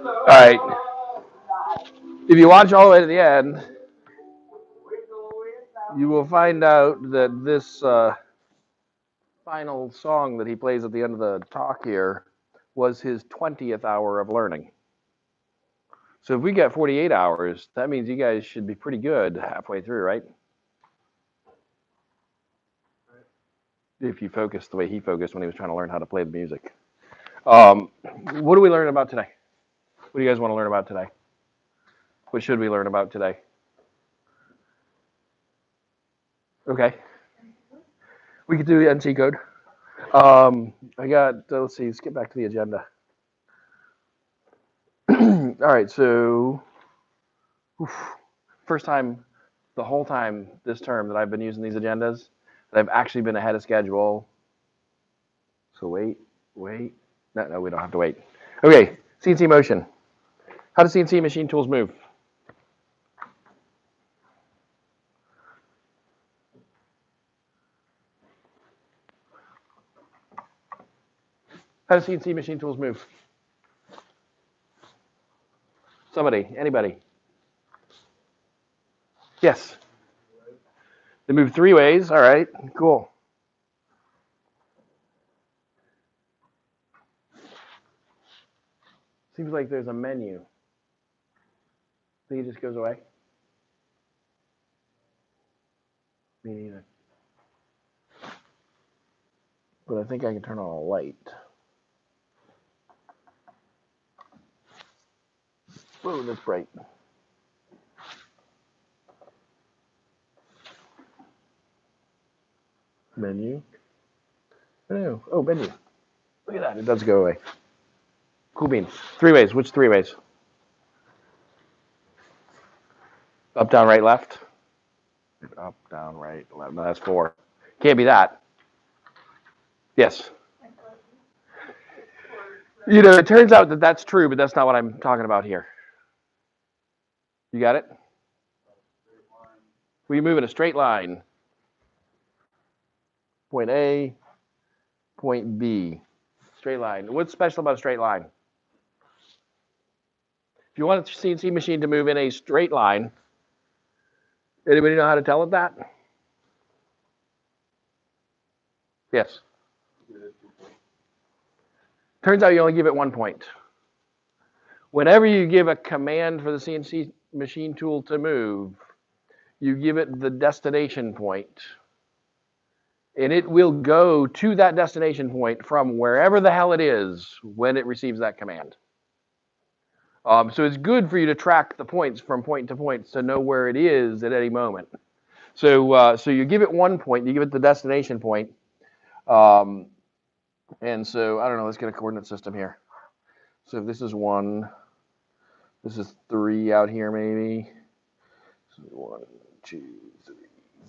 All right. If you watch all the way to the end, you will find out that this final song that he plays at the end of the talk here was his 20th hour of learning. So if we get 48 hours, that means you guys should be pretty good halfway through, right? If you focus the way he focused when he was trying to learn how to play the music. What do we learn about today? What do you guys want to learn about today? What should we learn about today? Okay. We could do the Nccode. I got, let's see, let's get back to the agenda. All right, so first time, the whole time this term that I've been using these agendas, that I've actually been ahead of schedule. So wait. No, we don't have to wait. Okay, CNC motion. How do CNC machine tools move? How do CNC machine tools move? Somebody, anybody? Yes. They move 3 ways. All right, cool. Seems like there's a menu. Think it just goes away? Me neither. But I think I can turn on a light. Whoa, that's bright. Menu. Oh, menu. Look at that. It does go away. Cool beans. 3 ways. Which 3 ways? Up, down, right, left. Up, down, right, left. No, that's 4. Can't be that. Yes. You know, it turns out that that's true, but that's not what I'm talking about here. You got it? We move in a straight line. Point A, point B. Straight line. What's special about a straight line? If you want a CNC machine to move in a straight line, anybody know how to tell it that? Yes. Turns out you only give it 1 point. Whenever you give a command for the CNC machine tool to move, you give it the destination point. And it will go to that destination point from wherever the hell it is when it receives that command. So it's good for you to track the points from point to point to know where it is at any moment. So you give it 1 point, you give it the destination point. And so, I don't know, let's get a coordinate system here. So if this is 1, this is 3 out here maybe. So 1, 2, 3,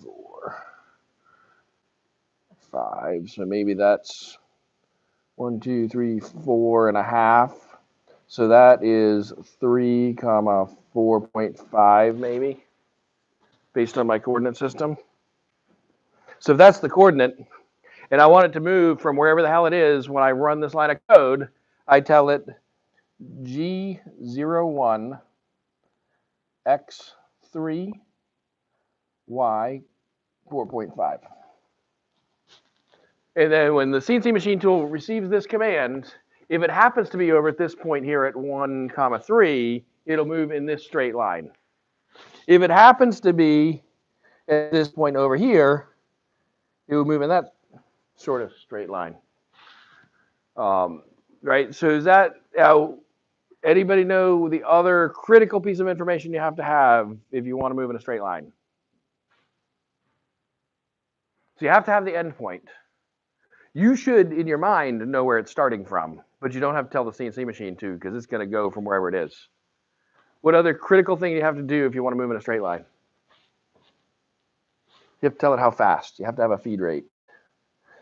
4, 5. So maybe that's 1, 2, 3, 4.5. So that is 3, 4.5 maybe, based on my coordinate system. So if that's the coordinate, and I want it to move from wherever the hell it is when I run this line of code, I tell it G01, X3, Y 4.5. And then when the CNC machine tool receives this command, if it happens to be over at this point here at 1, 3, it'll move in this straight line. If it happens to be at this point over here, it will move in that sort of straight line. Right? So is that, anybody know the other critical piece of information you have to have if you want to move in a straight line? So you have to have the endpoint. You should, in your mind, know where it's starting from, but you don't have to tell the CNC machine to, because it's going to go from wherever it is. What other critical thing do you have to do if you want to move in a straight line? You have to tell it how fast. You have to have a feed rate.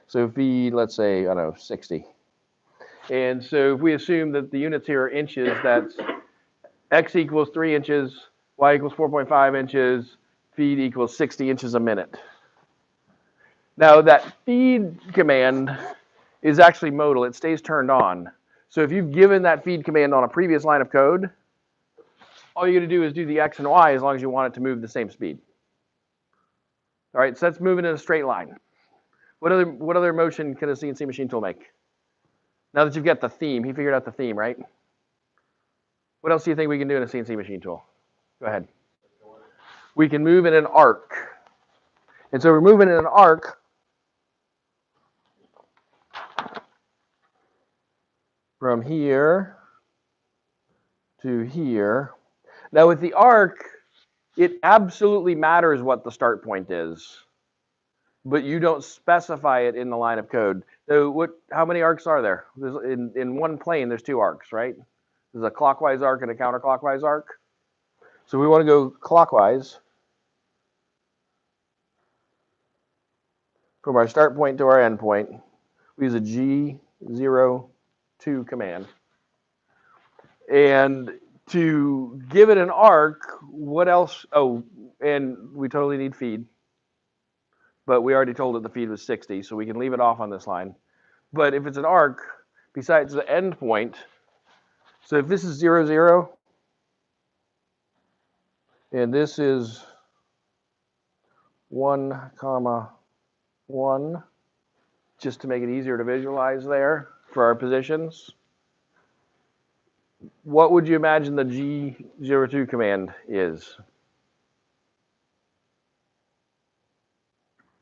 So feed, let's say, I don't know, 60. And so if we assume that the units here are inches, that's x equals 3 inches, y equals 4.5 inches, feed equals 60 inches a minute. Now that feed command is actually modal. It stays turned on. So if you've given that feed command on a previous line of code, all you got to do is do the X and Y as long as you want it to move the same speed. All right, so that's moving in a straight line. What other motion can a CNC machine tool make? Now that you've got the theme, he figured out the theme, right? What else do you think we can do in a CNC machine tool? Go ahead. We can move in an arc. And so we're moving in an arc. From here to here. Now with the arc, it absolutely matters what the start point is, but you don't specify it in the line of code. So how many arcs are there? In one plane, there's 2 arcs, right? There's a clockwise arc and a counterclockwise arc. So we want to go clockwise from our start point to our end point. We use a G02 command. And to give it an arc, what else? Oh, and we totally need feed. But we already told it the feed was 60, so we can leave it off on this line. But if it's an arc, besides the end point, so if this is 0, 0, and this is 1, 1, just to make it easier to visualize there for our positions, what would you imagine the G02 command is?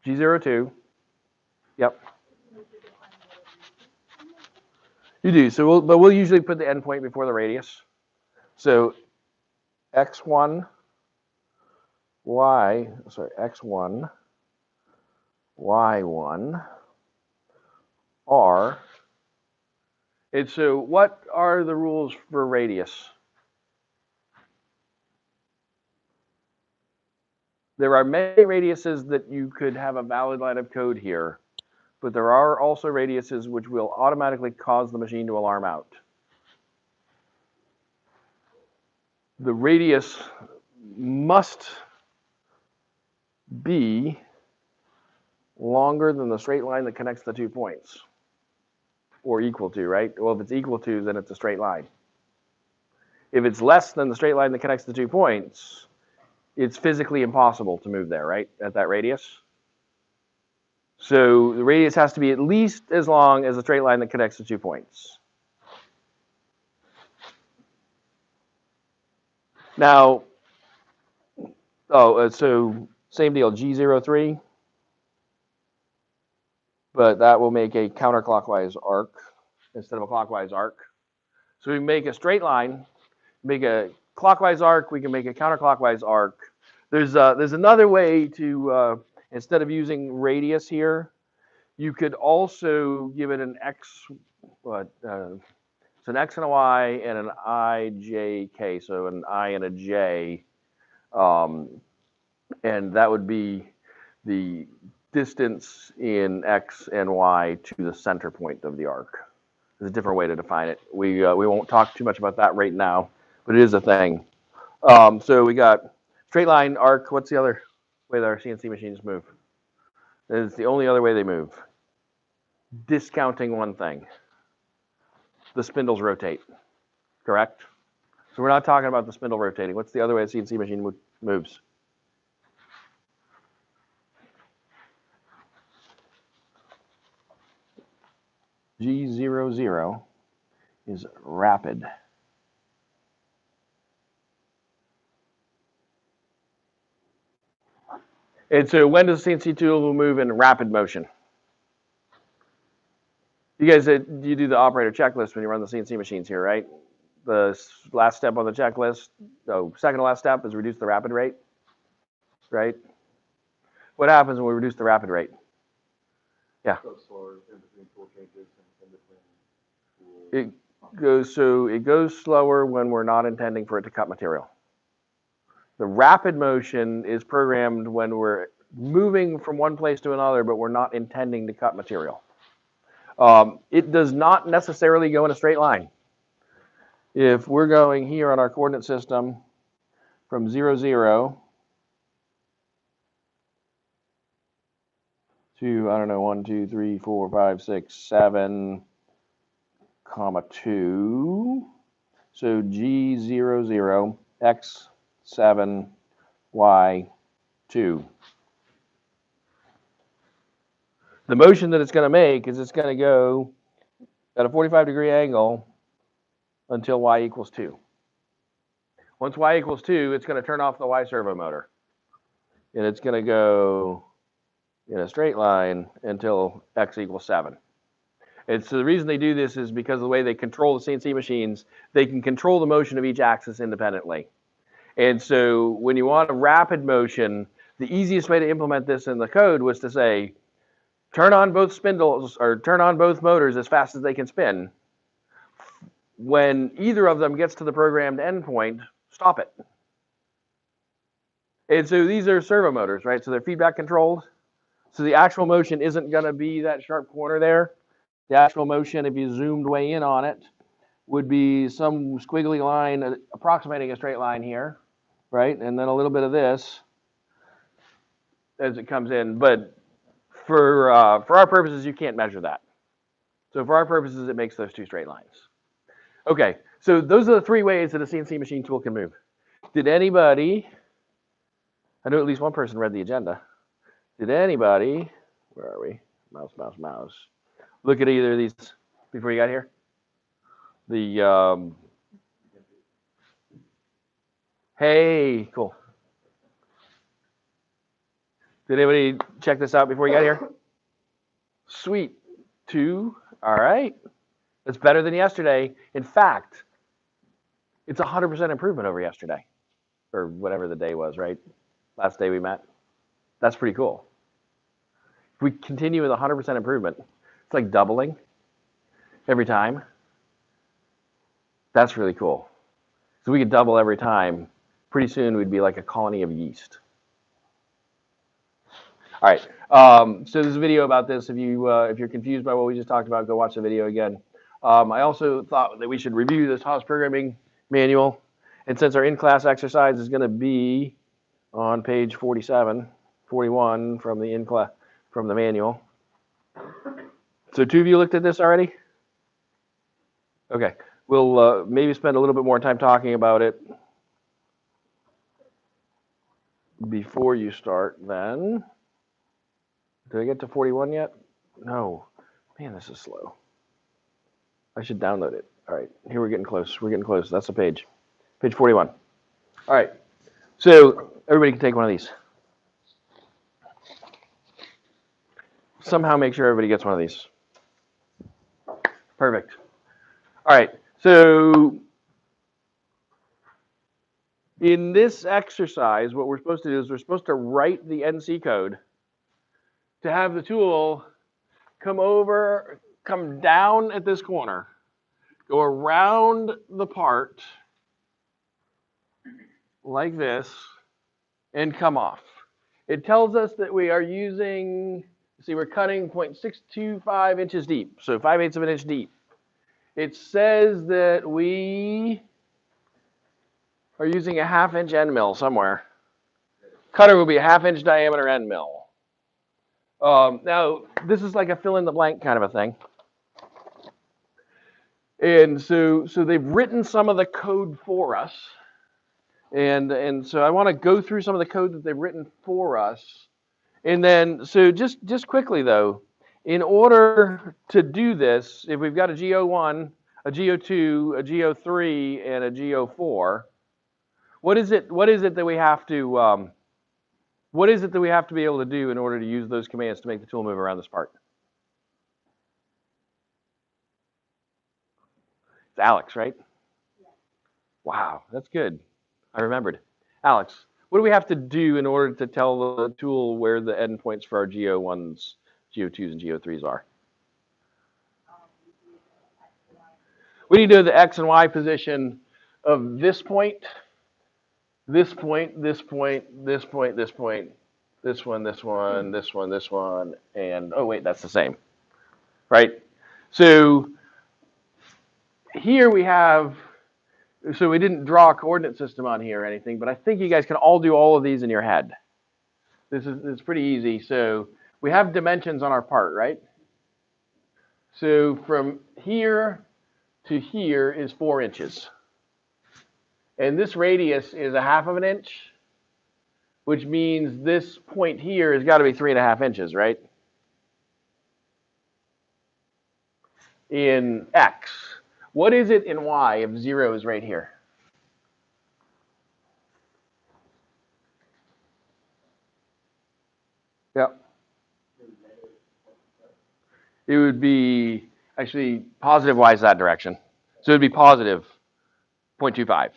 G02, yep. You do, so we'll usually put the endpoint before the radius. So x1, x1, y1, r. And so what are the rules for radius? There are many radiuses that you could have a valid line of code here, but there are also radiuses which will automatically cause the machine to alarm out. The radius must be longer than the straight line that connects the 2 points, or equal to, right? Well, if it's equal to, then it's a straight line. If it's less than the straight line that connects the 2 points, it's physically impossible to move there, right, at that radius. So the radius has to be at least as long as the straight line that connects the 2 points. Now, so same deal, G03, but that will make a counterclockwise arc instead of a clockwise arc. So we make a straight line, make a clockwise arc, we can make a counterclockwise arc. There's another way to, instead of using radius here, you could also give it an X, it's an X and a Y and an I, J, K, so an I and a J. And that would be the distance in X and Y to the center point of the arc. There's a different way to define it. We won't talk too much about that right now, but it is a thing. So we got straight line, arc. What's the other way that our CNC machines move? It's the only other way they move. Discounting one thing. The spindles rotate, correct? So we're not talking about the spindle rotating. What's the other way a CNC machine moves? G00 is rapid. And so when does the CNC tool move in rapid motion? You guys, you do the operator checklist when you run the CNC machines here, right? The last step on the checklist, second to last step is reduce the rapid rate, right? What happens when we reduce the rapid rate? Yeah. It goes slower when we're not intending for it to cut material. The rapid motion is programmed when we're moving from one place to another, but we're not intending to cut material. It does not necessarily go in a straight line. If we're going here on our coordinate system from 0, 0 to, I don't know, 1, 2, 3, 4, 5, 6, 7, comma 2. So G00, X7, Y2. The motion that it's going to make is it's going to go at a 45-degree angle until Y equals 2. Once Y equals 2, it's going to turn off the Y servo motor. And it's going to go in a straight line until X equals 7. And so the reason they do this is because of the way they control the CNC machines, they can control the motion of each axis independently. And so when you want a rapid motion, the easiest way to implement this in the code was to say, turn on both spindles or turn on both motors as fast as they can spin. When either of them gets to the programmed endpoint, stop it. And so these are servo motors, right? So they're feedback controlled. So the actual motion isn't going to be that sharp corner there. The actual motion, if you zoomed way in on it, would be some squiggly line approximating a straight line here, right? And then a little bit of this as it comes in. But for our purposes, you can't measure that. So for our purposes, it makes those two straight lines. Okay, so those are the three ways that a CNC machine tool can move. Did anybody, I know at least one person read the agenda. Did anybody, where are we? Mouse, mouse, mouse. Look at either of these before you got here? The, hey, cool. Did anybody check this out before you got here? Sweet. 2, all right. That's better than yesterday. In fact, it's 100% improvement over yesterday, or whatever the day was, right? Last day we met. That's pretty cool. If we continue with 100% improvement, it's like doubling every time. That's really cool. So we could double every time. Pretty soon we'd be like a colony of yeast. All right. So there's a video about this. If you're confused by what we just talked about, go watch the video again. I also thought that we should review this Haas programming manual. And since our in-class exercise is going to be on page 47, 41 from the manual. So 2 of you looked at this already? Okay. We'll maybe spend a little bit more time talking about it before you start then. Did I get to 41 yet? No. Man, this is slow. I should download it. All right, here we're getting close. We're getting close. That's the page. Page 41. All right. So everybody can take one of these. Somehow make sure everybody gets one of these. Perfect. All right. So in this exercise, what we're supposed to do is we're supposed to write the Nccode to have the tool come down at this corner, go around the part like this, and come off. It tells us that we are using, see, we're cutting 0.625 inches deep, so 5/8 of an inch deep. It says that we are using a 1/2 inch end mill somewhere. Cutter will be a 1/2 inch diameter end mill. Now, this is like a fill in the blank kind of a thing. And so they've written some of the code for us. And so I want to go through some of the code that they've written for us. And then, so just quickly though, in order to do this, if we've got a G01, a G02, a G03, and a G04, what is it that we have to be able to do in order to use those commands to make the tool move around this part? It's Alex, right? Wow, that's good. I remembered. Alex, what do we have to do in order to tell the tool where the endpoints for our G01s, G02s, and G03s are? We need to know the X and Y position of this point, this point, this point, this point, this point, this one, this one, this one, this one, and oh wait, that's the same, right? So here we have, so we didn't draw a coordinate system on here or anything, but I think you guys can all do all of these in your head. This is pretty easy. So We have dimensions on our part, right? So from here to here is 4 inches. And this radius is 1/2 of an inch, which means this point here has got to be 3.5 inches, right? In X. What is it in Y if 0 is right here? Yep. It would be actually positive Y is that direction. So it would be positive 0.25.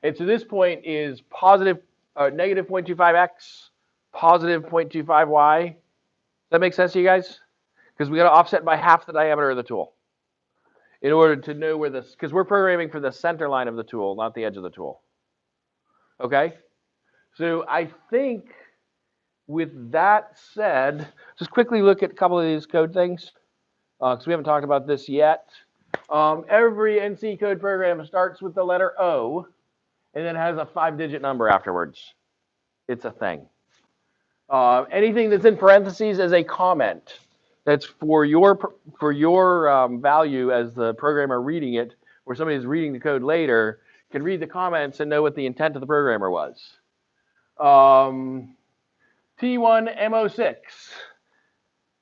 And so this point is positive, negative 0.25x, positive 0.25y. Does that make sense to you guys? Because we got to offset by half the diameter of the tool in order to know where this, because we're programming for the center line of the tool, not the edge of the tool. Okay? So I think with that said, just quickly look at a couple of these code things, because we haven't talked about this yet. Every Nccode program starts with the letter O, and then has a 5-digit number afterwards. It's a thing. Anything that's in parentheses is a comment. That's for your value as the programmer reading it, or somebody who's reading the code later can read the comments and know what the intent of the programmer was. T1 MO6.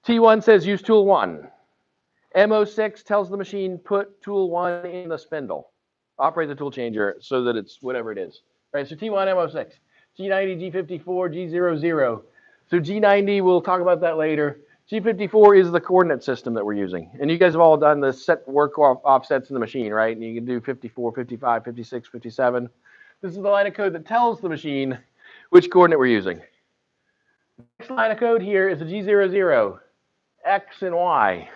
T1 says use tool 1. MO6 tells the machine put tool 1 in the spindle. Operate the tool changer so that it's whatever it is. Right, so T1 MO6. G90, G54, G00. So G90, we'll talk about that later. G54 is the coordinate system that we're using. And you guys have all done the set work offsets in the machine, right? And you can do 54, 55, 56, 57. This is the line of code that tells the machine which coordinate we're using. Next line of code here is a G00, X and Y.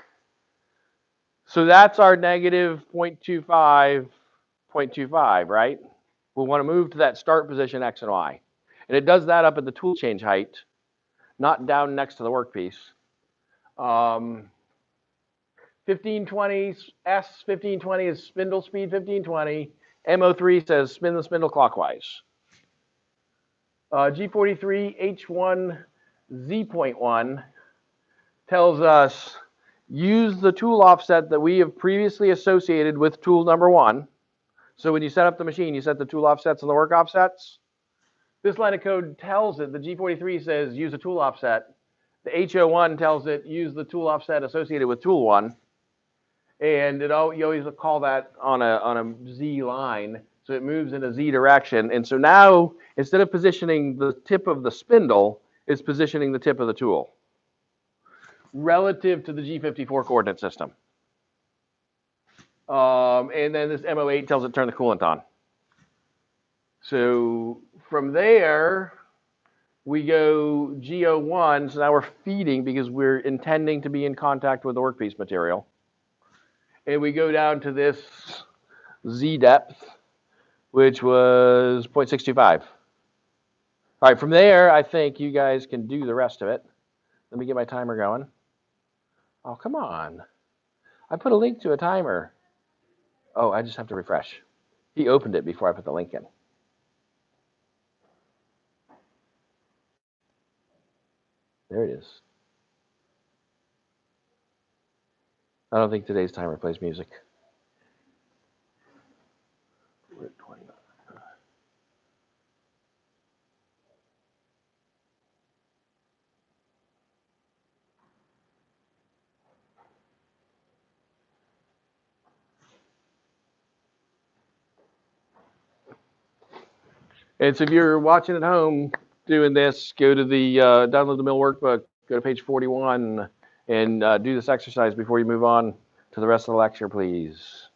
So that's our negative 0.25, 0.25, right? We'll want to move to that start position X and Y. And it does that up at the tool change height, not down next to the workpiece. 1520, S1520 is spindle speed 1520. MO3 says spin the spindle clockwise. G43 H1 Z.1 tells us use the tool offset that we have previously associated with tool number 1. So when you set up the machine, you set the tool offsets and the work offsets. This line of code tells it, the G43 says use a tool offset. The H01 tells it use the tool offset associated with tool 1. And you always call that on a Z line, so it moves in a Z direction. And so now, instead of positioning the tip of the spindle, it's positioning the tip of the tool relative to the G54 coordinate system. And then this MO8 tells it to turn the coolant on. So from there, we go G01. So now we're feeding because we're intending to be in contact with the workpiece material. And we go down to this Z depth, which was 0.625. All right, from there, I think you guys can do the rest of it. Let me get my timer going. Oh, come on. I put a link to a timer. Oh, I just have to refresh. He opened it before I put the link in. There it is. I don't think today's timer plays music. We're at 20. And so if you're watching at home doing this, go to the download the mill workbook, go to page 41, and do this exercise before you move on to the rest of the lecture, please.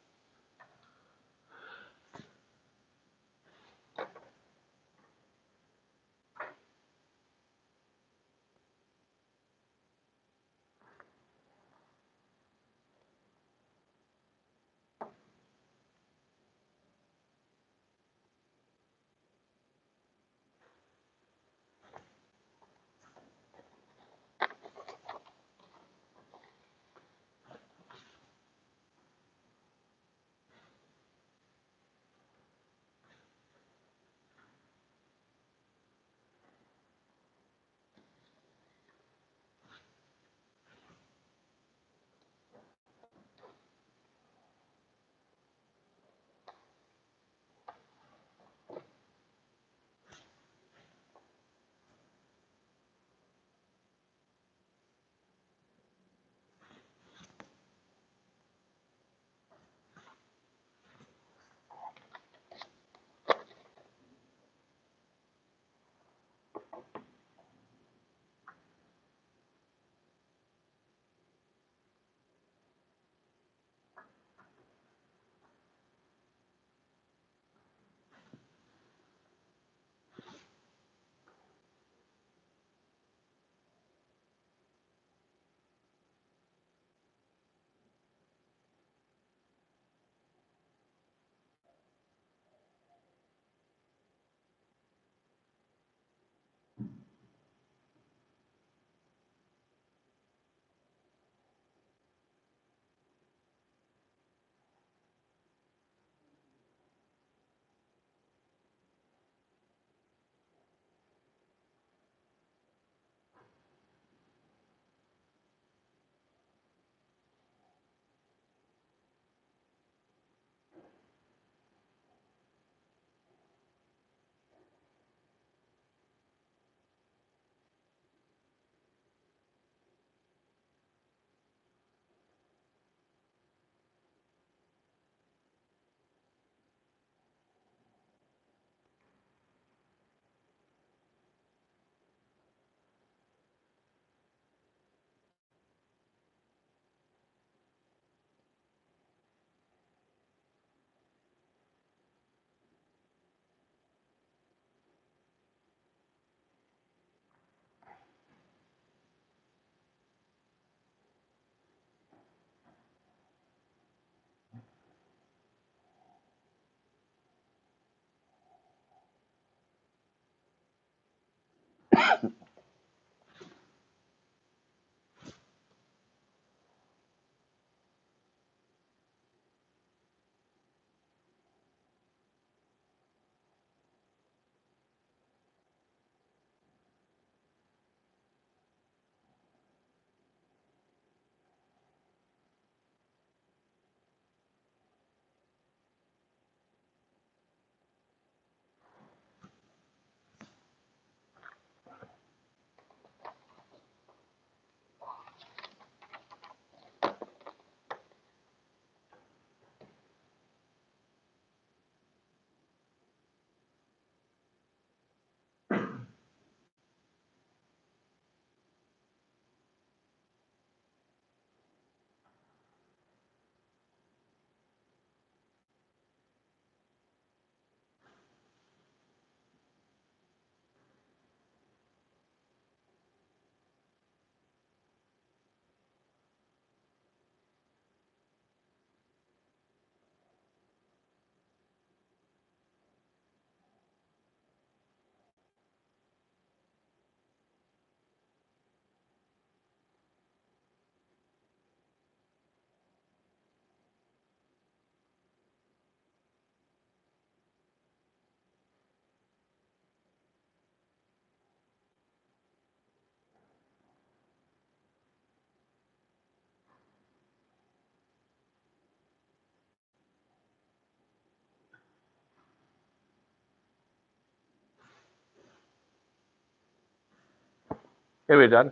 Anybody done?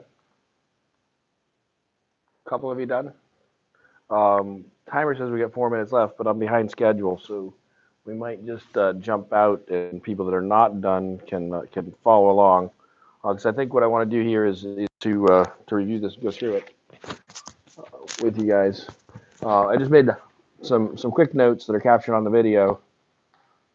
Couple of you done? Timer says we got 4 minutes left, but I'm behind schedule, so we might just jump out, and people that are not done can follow along. Because I think what I want to do here is to review this, go through it with you guys. I just made some quick notes that are captured on the video,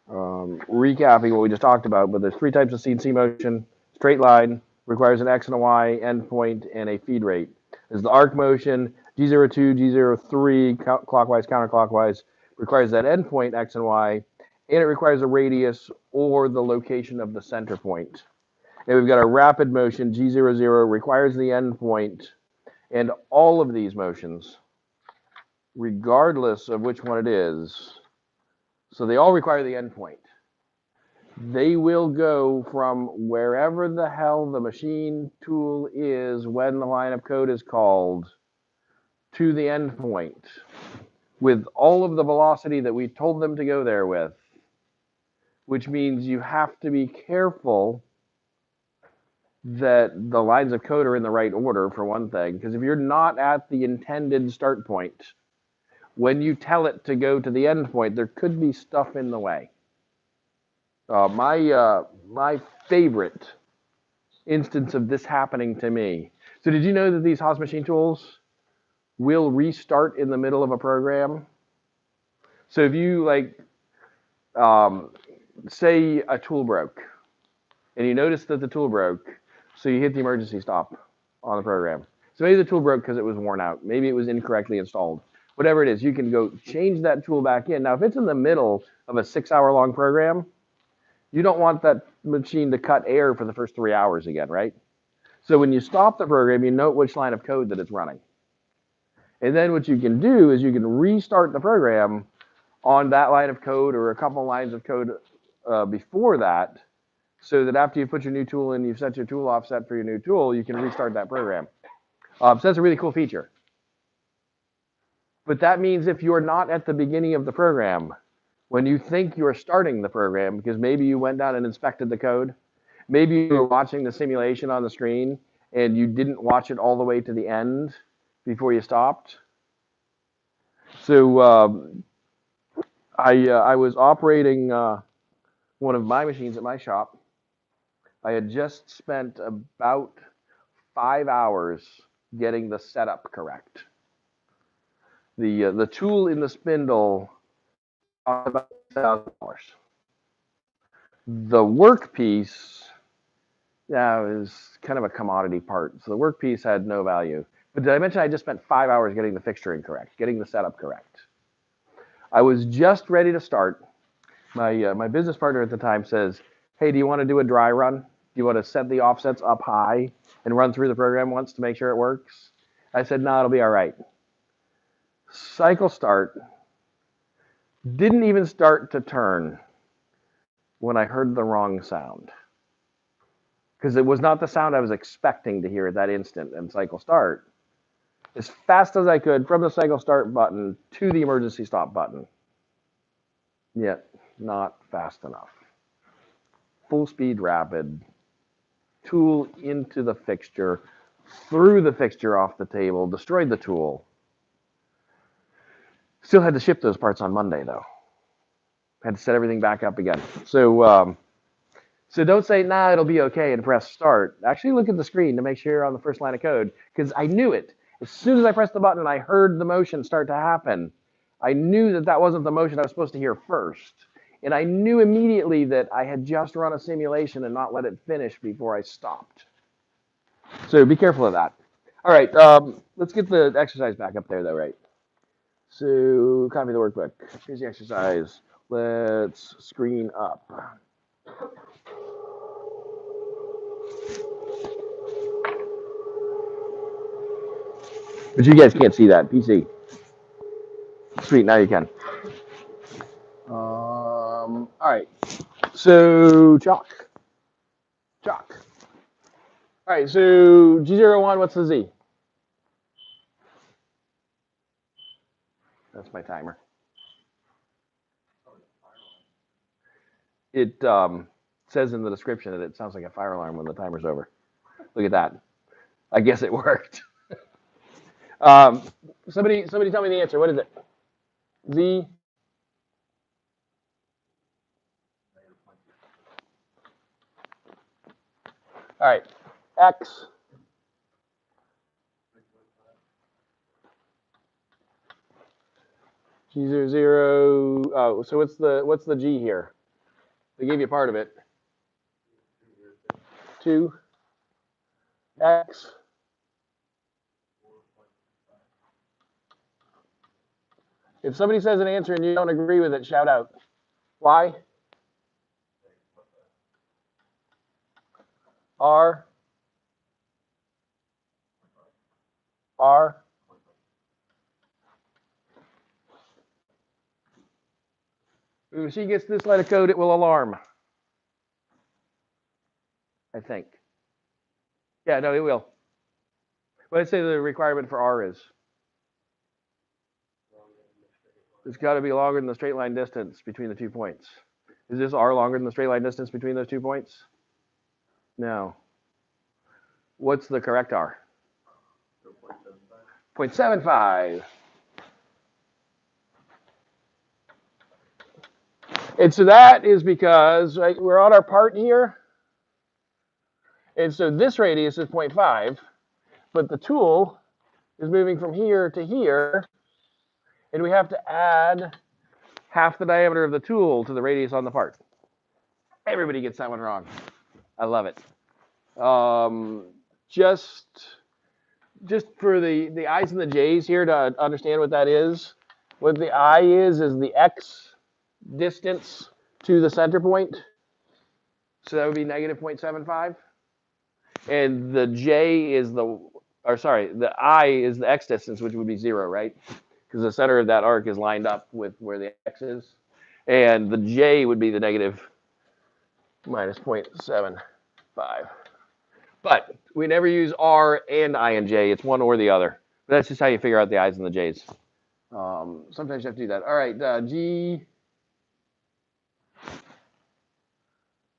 recapping what we just talked about. But there's 3 types of CNC motion: straight line requires an X and a Y endpoint and a feed rate. There's the arc motion, G02, G03, clockwise, counterclockwise, requires that endpoint X and Y, and it requires a radius or the location of the center point. And we've got a rapid motion, G00, requires the endpoint, and all of these motions, regardless of which one it is, so they all require the endpoint. They will go from wherever the hell the machine tool is when the line of code is called to the endpoint with all of the velocity that we told them to go there with, which means you have to be careful that the lines of code are in the right order, for one thing, because if you're not at the intended start point, when you tell it to go to the endpoint, there could be stuff in the way. My favorite instance of this happening to me. So did you know that these Haas machine tools will restart in the middle of a program? So if you say a tool broke, and you notice that the tool broke, so you hit the emergency stop on the program. So maybe the tool broke because it was worn out. Maybe it was incorrectly installed. Whatever it is, you can go change that tool back in. Now, if it's in the middle of a 6-hour-long program, you don't want that machine to cut air for the first 3 hours again, right? So when you stop the program, you note which line of code that it's running. And then what you can do is you can restart the program on that line of code or a couple lines of code before that, so that after you put your new tool in, you've set your tool offset for your new tool, you can restart that program. So that's a really cool feature. But that means if you're not at the beginning of the program, when you think you're starting the program, because maybe you went down and inspected the code, maybe you were watching the simulation on the screen and you didn't watch it all the way to the end before you stopped. So I was operating one of my machines at my shop. I had just spent about 5 hours getting the setup correct. The tool in the spindle cost about $1,000. The workpiece, yeah, it was kind of a commodity part, so the workpiece had no value. But did I mention I just spent 5 hours getting the fixturing correct, getting the setup correct? I was just ready to start. My business partner at the time says, "Hey, do you want to do a dry run? Do you want to set the offsets up high and run through the program once to make sure it works?" I said, "No, it'll be all right." Cycle start. Didn't even start to turn when I heard the wrong sound. Because it was not the sound I was expecting to hear at that instant in cycle start. As fast as I could from the cycle start button to the emergency stop button. Yet not fast enough. Full speed rapid. Tool into the fixture. Threw the fixture off the table. Destroyed the tool. Still had to ship those parts on Monday though. Had to set everything back up again. So don't say, nah, it'll be okay, and press start. Actually look at the screen to make sure you're on the first line of code, because I knew it. As soon as I pressed the button and I heard the motion start to happen, I knew that that wasn't the motion I was supposed to hear first. And I knew immediately that I had just run a simulation and not let it finish before I stopped. So be careful of that. All right, let's get the exercise back up there though, right? So copy the workbook. Here's the exercise. Let's screen up. But you guys can't see that. PC. Sweet, now you can. All right. So chalk. Chalk. All right, so G01, what's the Z? That's my timer. It says in the description that it sounds like a fire alarm when the timer's over. Look at that. I guess it worked. Um, somebody tell me the answer. What is it? Z. All right. X. G00. Oh, so what's the G here? They gave you part of it. 2. X. If somebody says an answer and you don't agree with it, shout out. Y. R. R. If the machine gets this line of code, it will alarm. I think. Yeah, no, it will. Let's say the requirement for R is. It's got to be longer than the straight line distance between the 2 points. Is this R longer than the straight line distance between those 2 points? No. What's the correct R? 0.75. And so that is because we're on our part here. And so this radius is 0.5, but the tool is moving from here to here, and we have to add half the diameter of the tool to the radius on the part. Everybody gets that one wrong. I love it. Just for the I's and the J's here to understand what that is, what the I is the X distance to the center point. So that would be negative 0.75. And the J is the I is the X distance, which would be 0, right? Because the center of that arc is lined up with where the X is. And the J would be the negative minus 0.75. But we never use R and I and J. It's one or the other. But that's just how you figure out the I's and the J's. Sometimes you have to do that. All right, G.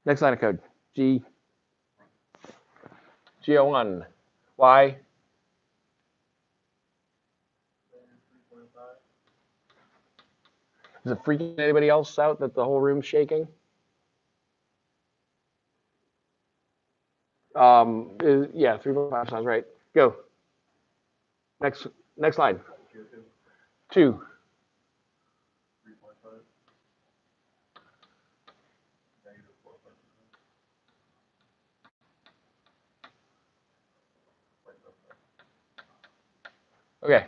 Next line of code. G. G01. Y. Is it freaking anybody else out that the whole room's shaking? Yeah, 3.5 sounds right. Go. Next line. 2. Okay.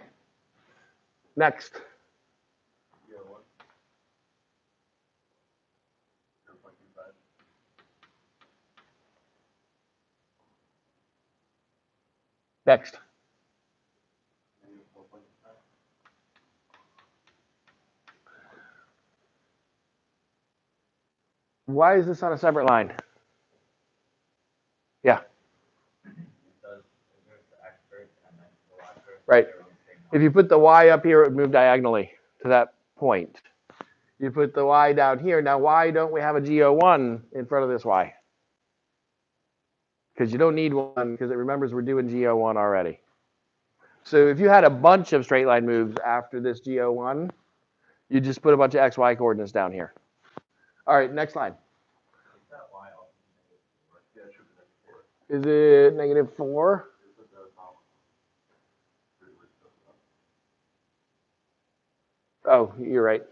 Next. Next. Why is this on a separate line? Yeah. Right. If you put the Y up here, it would move diagonally to that point. You put the Y down here. Now, why don't we have a G01 in front of this Y? Because you don't need one, because it remembers we're doing G01 already. So if you had a bunch of straight line moves after this G01, you just put a bunch of XY coordinates down here. All right, next line. Is it -4? Oh, you're right.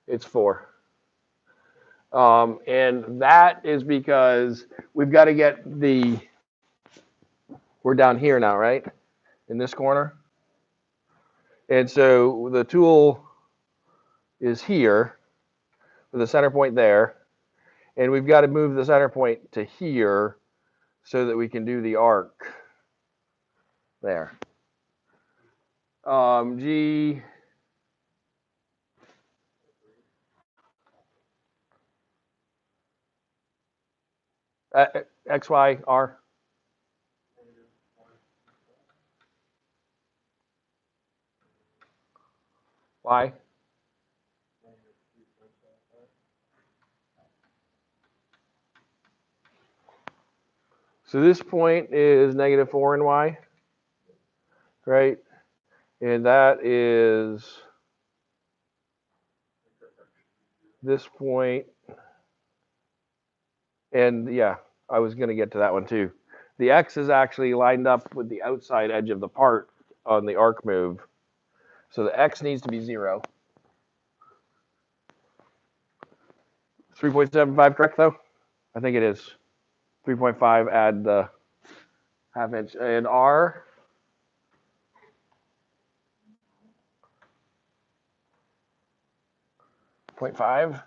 It's 4. And that is because we've got to get we're down here now, right? In this corner. And so the tool is here with the center point there. And we've got to move the center point to here so that we can do the arc there. G. X, Y, R. Y. So this point is -4 in y, right? And that is this point. And yeah, I was going to get to that one too. The x is actually lined up with the outside edge of the part on the arc move. So the x needs to be 0. 3.75 correct though? I think it is. 3.5 add the ½ inch. And r, .5.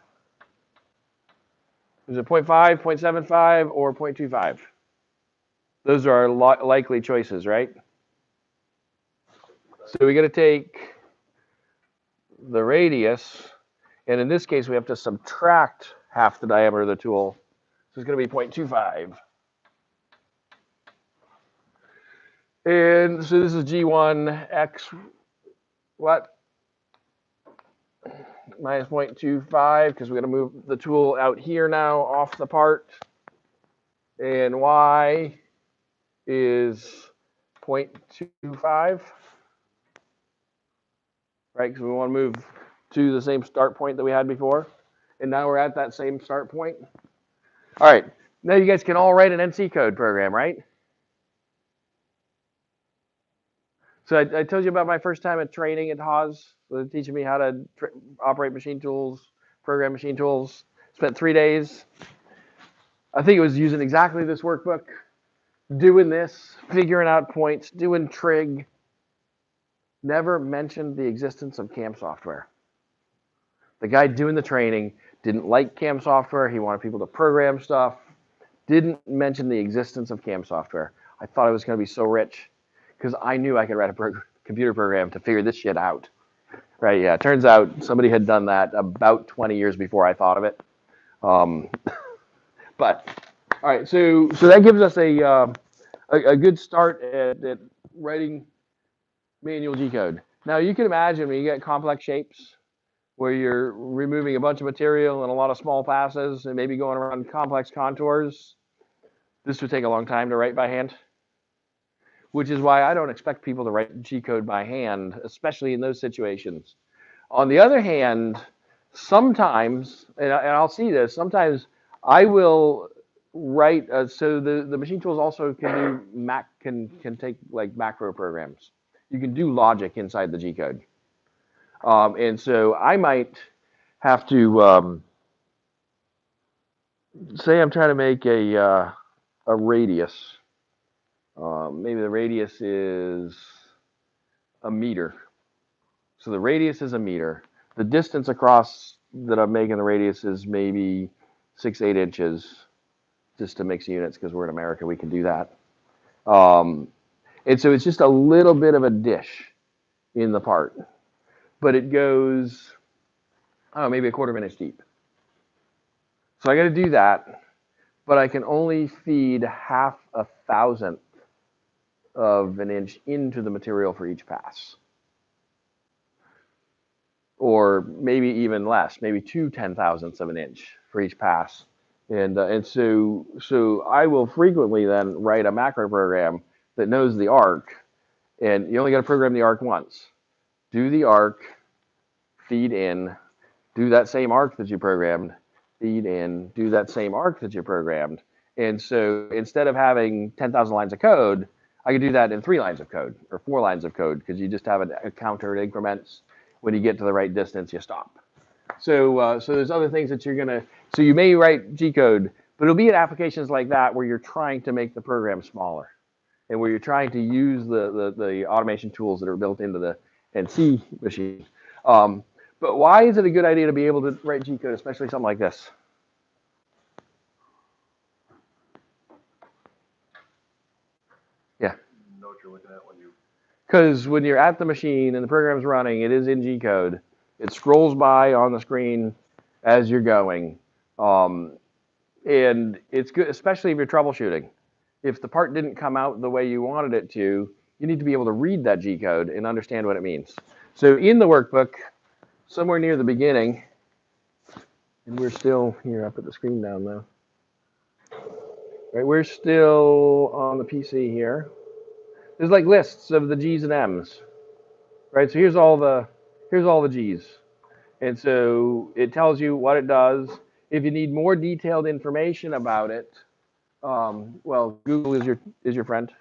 Is it 0.5, 0.75, or 0.25? Those are our likely choices, right? So we got to take the radius, and in this case, we have to subtract half the diameter of the tool. So it's going to be 0.25. And so this is G1 X, what? Minus 0.25, because we're going to move the tool out here now off the part. And Y is 0.25, right? Because we want to move to the same start point that we had before. And now we're at that same start point. All right, now you guys can all write an Nccode program, right? So I told you about my first time at training at Haas. They're teaching me how to operate machine tools, program machine tools. Spent 3 days. I think it was using exactly this workbook, doing this, figuring out points, doing trig. Never mentioned the existence of CAM software. The guy doing the training didn't like CAM software. He wanted people to program stuff. Didn't mention the existence of CAM software. I thought I was going to be so rich because I knew I could write a computer program to figure this shit out. Right, yeah, it turns out somebody had done that about 20 years before I thought of it. But, all right, so that gives us a good start at writing manual G-code. Now, you can imagine when you get complex shapes where you're removing a bunch of material and a lot of small passes and maybe going around complex contours, this would take a long time to write by hand, which is why I don't expect people to write G-code by hand, especially in those situations. On the other hand, sometimes, and I'll see this, sometimes I will write, so the machine tools also can do can take like macro programs. You can do logic inside the G-code. And so I might have to, say I'm trying to make a radius. Maybe the radius is a meter. So the radius is a meter. The distance across that I'm making the radius is maybe 6, 8 inches, just to mix units because we're in America, we can do that. And so it's just a little bit of a dish in the part, but it goes, oh, maybe a 1/4 inch deep. So I got to do that, but I can only feed 1/2 thousandth of an inch into the material for each pass. Or maybe even less, maybe 2 10,000ths of an inch for each pass. And so I will frequently then write a macro program that knows the arc, and you only got to program the arc once. Do the arc, feed in, do that same arc that you programmed, feed in, do that same arc that you programmed. And so instead of having 10,000 lines of code, I could do that in 3 lines of code or 4 lines of code because you just have a counter at increments. When you get to the right distance, you stop. So there's other things that you're gonna. So you may write G-code, but it'll be in applications like that where you're trying to make the program smaller, and where you're trying to use the automation tools that are built into the NC machine. But why is it a good idea to be able to write G-code, especially something like this? Yeah. Know what you're looking at when you. Because when you're at the machine and the program's running, it is in G-code. It scrolls by on the screen as you're going. And it's good, especially if you're troubleshooting. If the part didn't come out the way you wanted it to, you need to be able to read that G-code and understand what it means. So in the workbook, somewhere near the beginning, and we're still here up at the screen down though. Right, we're still on the PC here. There's like lists of the G's and M's. Right, so here's all the G's. And so it tells you what it does. If you need more detailed information about it, well, Google is your friend.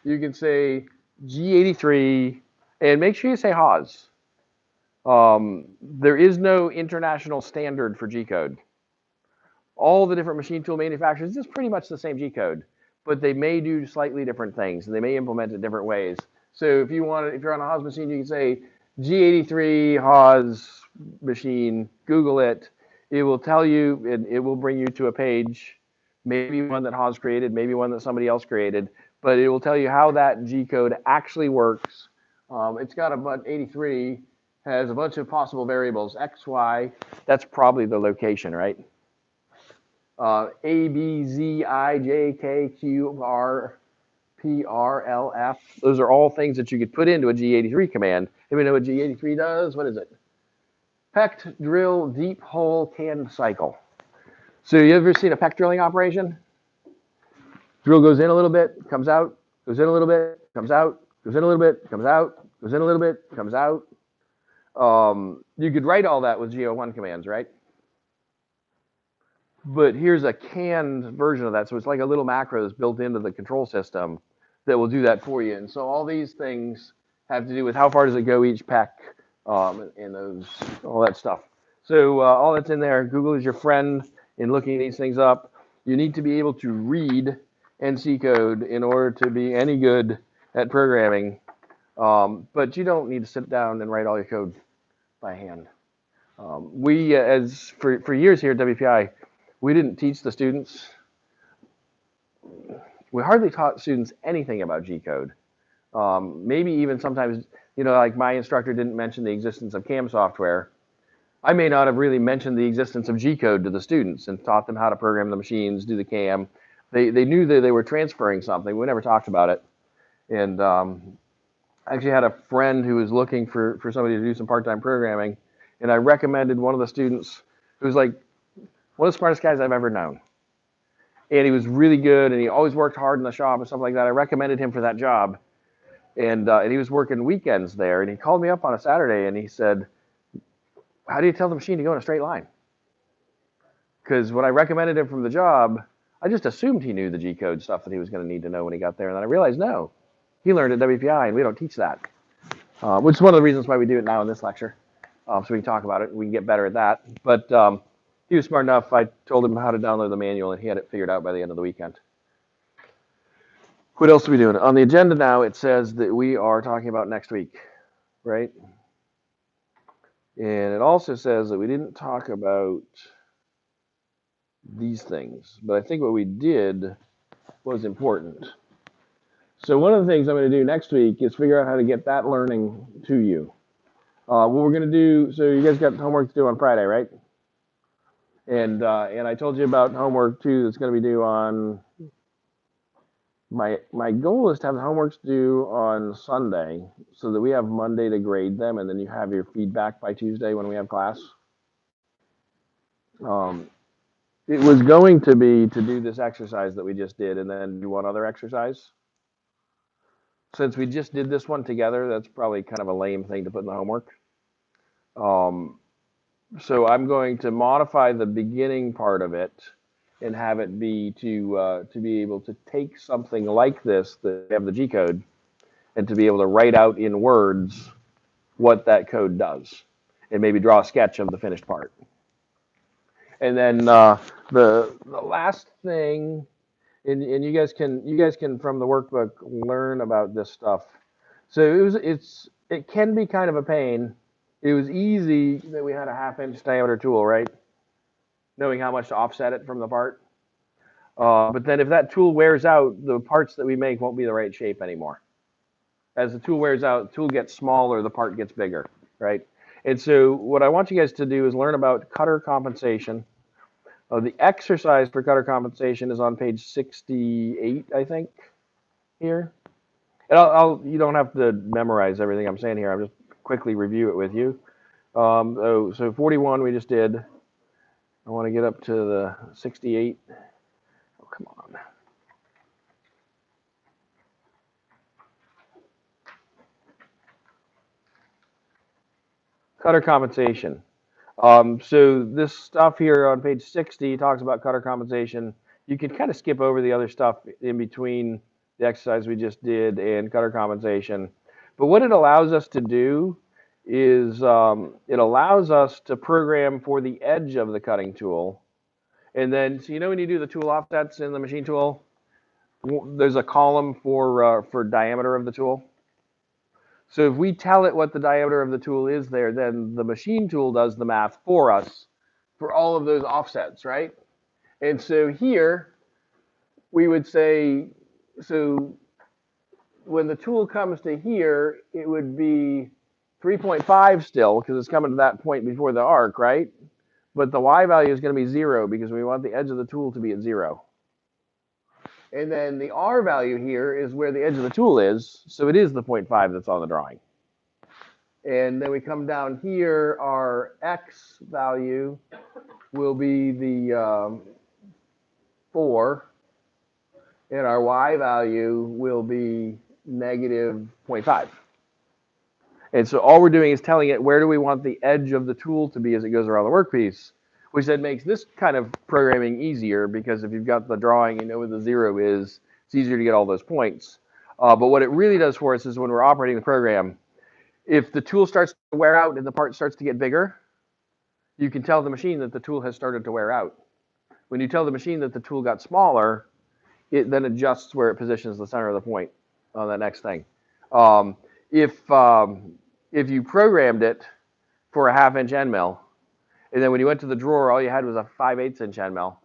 You can say G83, and make sure you say Haas. There is no international standard for G code. All the different machine tool manufacturers, it's pretty much the same G code, but they may do slightly different things, and they may implement it different ways. So if you're on a Haas machine, you can say G83 Haas machine, Google it. It will tell you, and it will bring you to a page, maybe one that Haas created, maybe one that somebody else created, but it will tell you how that G code actually works. It's got about 83, has a bunch of possible variables, X, Y. That's probably the location, right? A, B, Z, I, J, K, Q, R, P, R, L, F. Those are all things that you could put into a G83 command. Anybody know what G83 does? What is it? Pecked drill deep hole canned cycle. So you ever seen a peck drilling operation? Drill goes in a little bit, comes out, goes in a little bit, comes out, goes in a little bit, comes out, goes in a little bit, comes out. You could write all that with G01 commands, right? But here's a canned version of that. So it's like a little macro that's built into the control system that will do that for you. And so all these things have to do with how far does it go each peck, and all that stuff. So all that's in there. Google is your friend in looking these things up. You need to be able to read Nccode in order to be any good at programming. But you don't need to sit down and write all your code by hand. We, as for years here at WPI, we didn't teach the students. We hardly taught students anything about G code. Maybe even sometimes, like my instructor didn't mention the existence of CAM software. I may not have really mentioned the existence of G code to the students and taught them how to program the machines, do the CAM. They knew that they were transferring something. We never talked about it. And I actually had a friend who was looking for somebody to do some part-time programming, and I recommended one of the students who was like one of the smartest guys I've ever known. And he was really good, and he always worked hard in the shop and stuff like that. I recommended him for that job, and he was working weekends there. And he called me up on a Saturday, and he said, "How do you tell the machine to go in a straight line?" Because when I recommended him from the job, I just assumed he knew the G code stuff that he was going to need to know when he got there, and then I realized no, he learned at WPI, and we don't teach that, which is one of the reasons why we do it now in this lecture, so we can talk about it. We can get better at that, but. He was smart enough. I told him how to download the manual, and he had it figured out by the end of the weekend. What else are we doing? On the agenda now, it says that we are talking about next week, right? And it also says that we didn't talk about these things, but I think what we did was important. So one of the things I'm going to do next week is figure out how to get that learning to you. What we're going to do, so you guys got homework to do on Friday, right? And I told you about homework too that's going to be due on, my goal is to have the homework due on Sunday so that we have Monday to grade them, and then you have your feedback by Tuesday when we have class. It was going to be to do this exercise that we just did and then do one other exercise. Since we just did this one together, that's probably kind of a lame thing to put in the homework. So I'm going to modify the beginning part of it and have it be to be able to take something like this that have the G code and to be able to write out in words what that code does and maybe draw a sketch of the finished part. And then the last thing, and you guys can from the workbook learn about this stuff. So it can be kind of a pain. It was easy that we had a 1/2-inch diameter tool, right? Knowing how much to offset it from the part. But then if that tool wears out, the parts that we make won't be the right shape anymore. As the tool wears out, the tool gets smaller, the part gets bigger, right? And so what I want you guys to do is learn about cutter compensation. The exercise for cutter compensation is on page 68, I think, here. And you don't have to memorize everything I'm saying here. I'll just quickly review it with you. So 41 we just did. I want to get up to the 68. Oh, Come on. Cutter compensation. So this stuff here on page 60 talks about cutter compensation. You can kind of skip over the other stuff in between the exercise we just did and cutter compensation. But what it allows us to do is it allows us to program for the edge of the cutting tool. And then, so you know when you do the tool offsets in the machine tool, there's a column for diameter of the tool. So if we tell it what the diameter of the tool is there, then the machine tool does the math for us for all of those offsets, right? And so here we would say, so when the tool comes to here, it would be 3.5 still because it's coming to that point before the arc, right? But the y value is going to be 0 because we want the edge of the tool to be at 0. And then the r value here is where the edge of the tool is, so it is the 0.5 that's on the drawing. And then we come down here, our x value will be the 4, and our y value will be negative 0.5. And so all we're doing is telling it where do we want the edge of the tool to be as it goes around the workpiece, which then makes this kind of programming easier because if you've got the drawing, you know where the 0 is, it's easier to get all those points. But what it really does for us is when we're operating the program, if the tool starts to wear out and the part starts to get bigger, you can tell the machine that the tool has started to wear out. When you tell the machine that the tool got smaller, it then adjusts where it positions the center of the point on that next thing. If you programmed it for a 1/2 inch end mill, and then when you went to the drawer, all you had was a 5/8 inch end mill,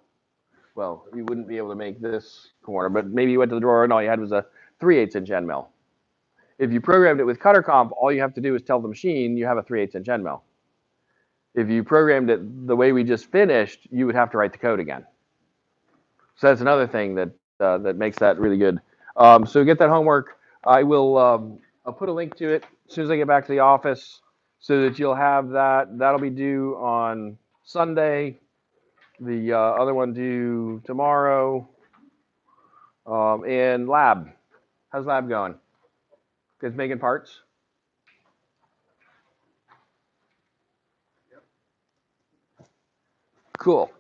well, you wouldn't be able to make this corner, but maybe you went to the drawer and all you had was a 3/8 inch end mill. If you programmed it with cutter comp, all you have to do is tell the machine you have a 3/8 inch end mill. If you programmed it the way we just finished, you would have to write the code again. So that's another thing that that makes that really good. So get that homework. I will I'll put a link to it as soon as I get back to the office so that you'll have that. That'll be due on Sunday. The other one due tomorrow. And lab. How's lab going? Guys making parts? Cool.